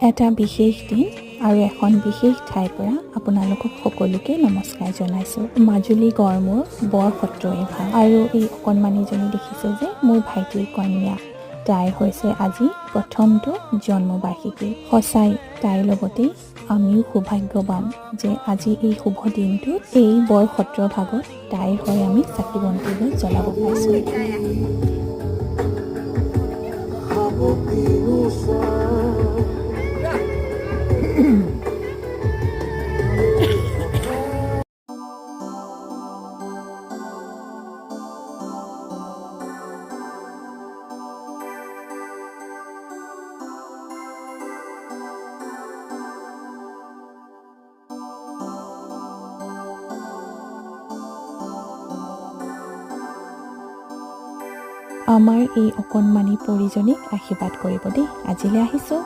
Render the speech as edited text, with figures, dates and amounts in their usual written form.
এটা বিশেষ দিন আৰু এখন বিশেষ ঠাইৰ পৰা আপোনালোকক সকলোকে নমস্কাৰ জনাইছোঁ। মাজুলী গড়মূৰ বৰ সত্ৰই ভাগ আৰু এই অকণমানিজনী দেখিছে যে মোৰ ভাইটিৰ কন্যা। তাইৰ হৈছে আজি প্ৰথমটো জন্মবাৰ্ষিকী। সঁচাই তাইৰ লগতেই আমিও সৌভাগ্যৱান যে আজি এই শুভ দিনটোত এই বৰ সত্ৰ ভাগত তাইৰ হৈ আমি চাকি বন্তিবোৰ জ্বলাব পাইছোঁ। আমাৰ এই অকণমানি পৰিজনীক আশীৰ্বাদ কৰিব দেই। আজিলৈ আহিছোঁ।